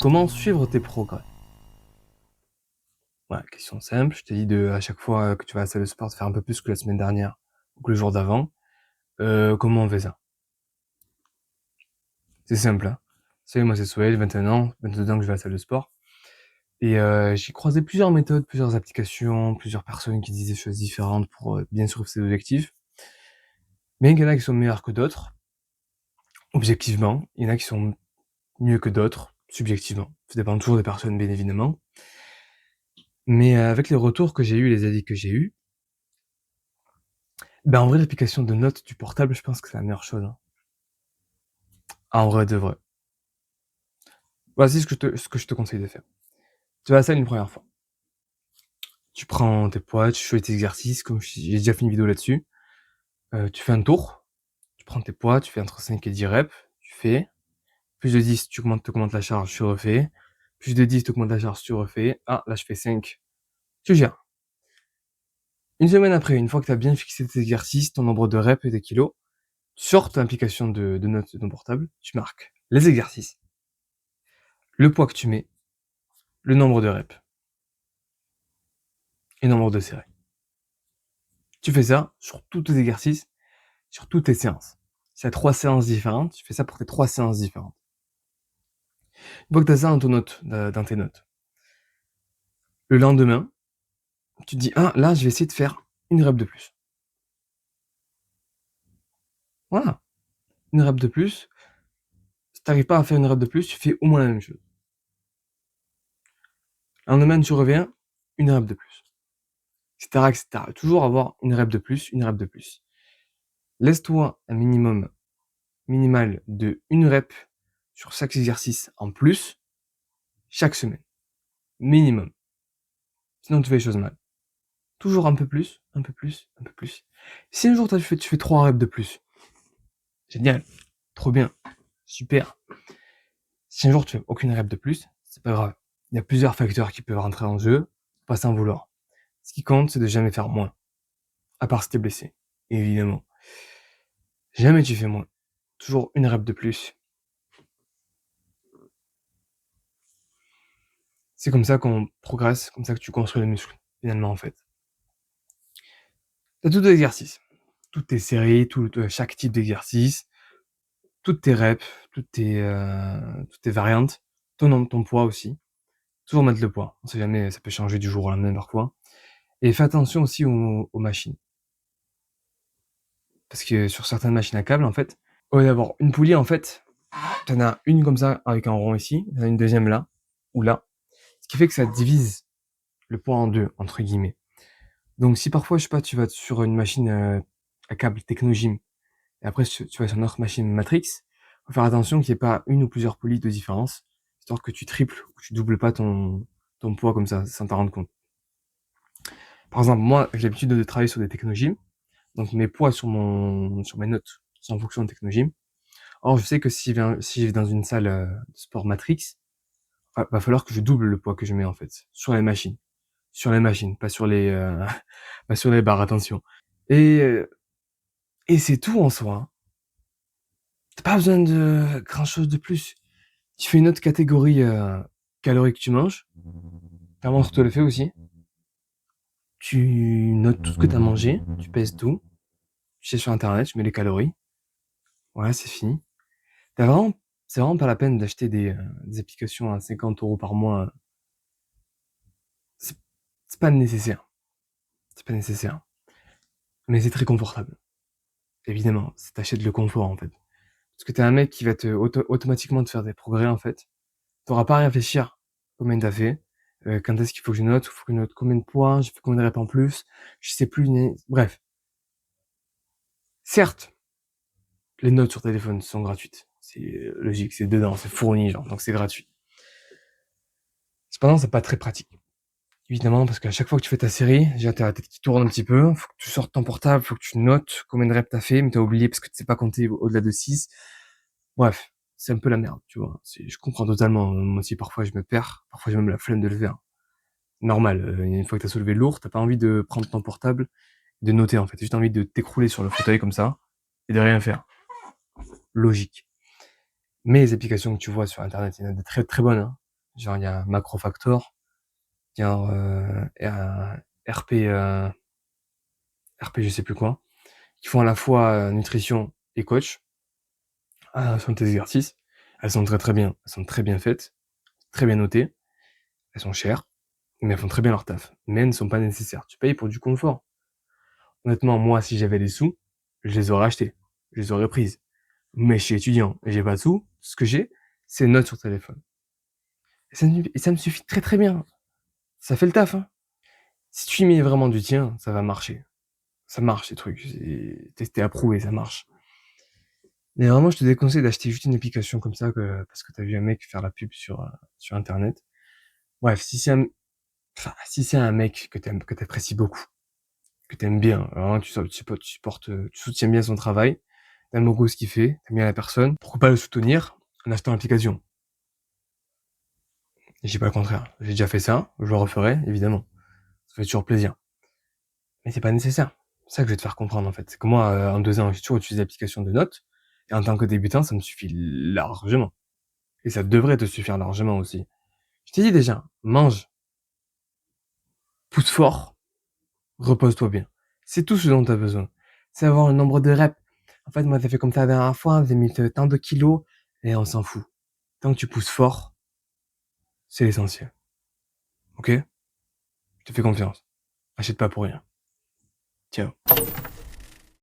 Comment suivre tes progrès? Ouais, question simple, je t'ai dit à chaque fois que tu vas à la salle de sport, de faire un peu plus que la semaine dernière ou que le jour d'avant. Comment on fait ça? C'est simple, hein. Tu sais, moi c'est Souhail, 21 ans, 22 ans que je vais à la salle de sport et j'ai croisé plusieurs méthodes, plusieurs applications, plusieurs personnes qui disent des choses différentes pour, bien suivre ses objectifs. Bien qu'il y en a qui sont meilleurs que d'autres, objectivement, il y en a qui sont mieux que d'autres, subjectivement. Ça dépend toujours des personnes, bien évidemment. Mais, avec les retours que j'ai eus, les avis que j'ai eus, en vrai, l'application de notes du portable, je pense que c'est la meilleure chose, hein. En vrai de vrai. Voici ce que je te conseille de faire. Tu vas à la salle une première fois. Tu prends tes poids, tu choisis tes exercices, comme j'ai déjà fait une vidéo là-dessus. Tu fais un tour, tu prends tes poids, tu fais entre 5 et 10 reps, tu fais. Plus de 10, tu augmentes la charge, tu refais. Plus de 10, tu augmentes la charge, tu refais. Ah, là je fais 5. Tu gères. Une semaine après, une fois que tu as bien fixé tes exercices, ton nombre de reps et tes kilos, tu sors ton application de notes de ton portable, tu marques les exercices, le poids que tu mets, le nombre de reps et le nombre de séries. Tu fais ça sur tous tes exercices, sur toutes tes séances. Si tu as 3 séances différentes, tu fais ça pour tes 3 séances différentes. Une fois que tu as ça dans tes notes, le lendemain, tu te dis: «Ah, là, je vais essayer de faire une rep de plus». Voilà, une rep de plus. Si tu arrives pas à faire une rep de plus, tu fais au moins la même chose. Le lendemain, tu reviens, une rep de plus, et cetera, et cetera. Toujours avoir une rep de plus, une rep de plus. Laisse-toi un minimum minimal de une rep sur chaque exercice en plus, chaque semaine. Minimum. Sinon, tu fais les choses mal. Toujours un peu plus, un peu plus, un peu plus. Si un jour tu fais 3 reps de plus, génial, trop bien, super. Si un jour tu fais aucune rep de plus, c'est pas grave. Il y a plusieurs facteurs qui peuvent rentrer en jeu, pas s'en vouloir. Ce qui compte, c'est de jamais faire moins, à part si t'es blessé, évidemment. Jamais tu fais moins. Toujours une rep de plus. C'est comme ça qu'on progresse, comme ça que tu construis le muscle, finalement, en fait. T'as tous tes exercices, toutes tes séries, chaque type d'exercice, toutes tes reps, toutes tes variantes, ton poids aussi. Toujours mettre le poids. On sait jamais, ça peut changer du jour au lendemain parfois. Et fais attention aussi aux machines. Parce que sur certaines machines à câble, en fait, au lieu d'avoir une poulie, en fait, t'en as une comme ça avec un rond ici, t'en as une deuxième là, ou là. Ce qui fait que ça divise le poids en deux, entre guillemets. Donc si parfois, je sais pas, tu vas sur une machine à câble Technogym, et après tu vas sur une autre machine Matrix, faut faire attention qu'il n'y ait pas une ou plusieurs poulies de différence, histoire que tu triples ou tu doubles pas ton poids comme ça, sans t'en rendre compte. Par exemple, moi, j'ai l'habitude de travailler sur des Technogym, donc mes poids sur mes notes sont en fonction de Technogym. Or, je sais que si je vais dans une salle de sport Matrix, va falloir que je double le poids que je mets en fait sur les machines. Sur les machines, pas sur les pas sur les barres, attention. Et et c'est tout en soi, hein. Tu pas besoin de grand-chose de plus. Tu fais une autre catégorie, calories que tu manges. Ta montre te le fait aussi. Tu notes tout ce que tu as mangé, tu pèses tout. Tu sais sur internet, tu mets les calories. Voilà, c'est fini. Tu vraiment C'est vraiment pas la peine d'acheter des applications à 50 € par mois. C'est c'est pas nécessaire. C'est pas nécessaire. Mais c'est très confortable. Évidemment, c'est tu le confort en fait. Parce que t'es un mec qui va automatiquement te faire des progrès en fait. T'auras pas à réfléchir combien t'as fait, quand est-ce qu'il faut que je note, il faut que je note combien de points, j'ai fait combien de reps en plus, je sais plus, bref. Certes, les notes sur téléphone sont gratuites. C'est logique, c'est dedans, c'est fourni, genre, donc c'est gratuit. Cependant, c'est pas très pratique. Évidemment, parce qu'à chaque fois que tu fais ta série, déjà t'as la tête qui tourne un petit peu, faut que tu sortes ton portable, faut que tu notes combien de reps t'as fait, mais t'as oublié parce que tu sais pas compter au-delà de 6. Bref, c'est un peu la merde, tu vois. Je comprends totalement. Moi aussi, parfois, je me perds. Parfois, j'ai même la flemme de le faire. Normal. Une fois que t'as soulevé lourd, t'as pas envie de prendre ton portable, de noter, en fait. T'as juste envie de t'écrouler sur le fauteuil comme ça et de rien faire. Logique. Mais les applications que tu vois sur Internet, il y en a de très très bonnes, hein. Genre, il y a Macrofactor, il y a RP, RP, je sais plus quoi, qui font à la fois nutrition et coach. Sur tes exercices. Elles sont très bien. Elles sont très bien faites, très bien notées. Elles sont chères, mais elles font très bien leur taf. Mais elles ne sont pas nécessaires. Tu payes pour du confort. Honnêtement, moi, si j'avais les sous, je les aurais achetées. Je les aurais prises. Mais je suis étudiant et j'ai pas de sous. Ce que j'ai, c'est une note sur téléphone. Et ça me suffit très bien. Ça fait le taf, hein. Si tu y mets vraiment du tien, ça va marcher. Ça marche, ces trucs. C'est testé, approuvé, ça marche. Mais vraiment, je te déconseille d'acheter juste une application comme ça parce que t'as vu un mec faire la pub sur Internet. Bref, si c'est un mec que t'apprécies beaucoup, que t'aimes bien, vraiment, tu soutiens bien son travail, t'aimes beaucoup ce qu'il fait, t'aimes bien la personne, pourquoi pas le soutenir en achetant l'application? Je dis pas le contraire. J'ai déjà fait ça, je le referai, évidemment. Ça fait toujours plaisir. Mais c'est pas nécessaire. C'est ça que je vais te faire comprendre, en fait. C'est que moi, en 2 ans, j'ai toujours utilisé l'application de notes, et en tant que débutant, ça me suffit largement. Et ça devrait te suffire largement aussi. Je t'ai dit déjà, mange, pousse fort, repose-toi bien. C'est tout ce dont tu as besoin. C'est avoir un nombre de reps. En fait, moi, j'ai fait comme ça la dernière fois, j'ai mis tant de kilos, et on s'en fout. Tant que tu pousses fort, c'est l'essentiel. Ok? Je te fais confiance. Achète pas pour rien. Ciao.